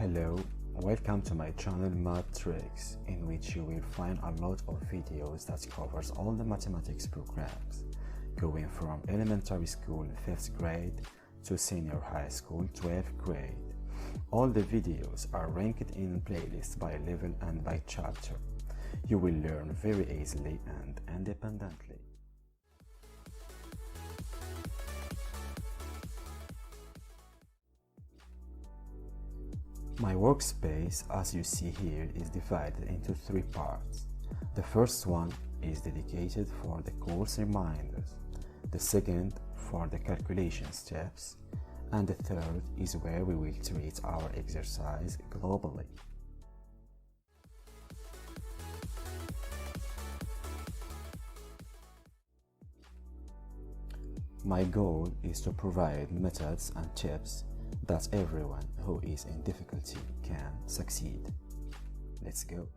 Hello, welcome to my channel Math Tricks, in which you will find a lot of videos that covers all the mathematics programs, going from elementary school 5th grade to senior high school 12th grade. All the videos are ranked in playlists by level and by chapter. You will learn very easily and independently. My workspace, as you see here, is divided into 3 parts. The first one is dedicated for the course reminders, the second for the calculation steps, and the third is where we will treat our exercise globally. My goal is to provide methods and tips that everyone who is in difficulty can succeed. Let's go.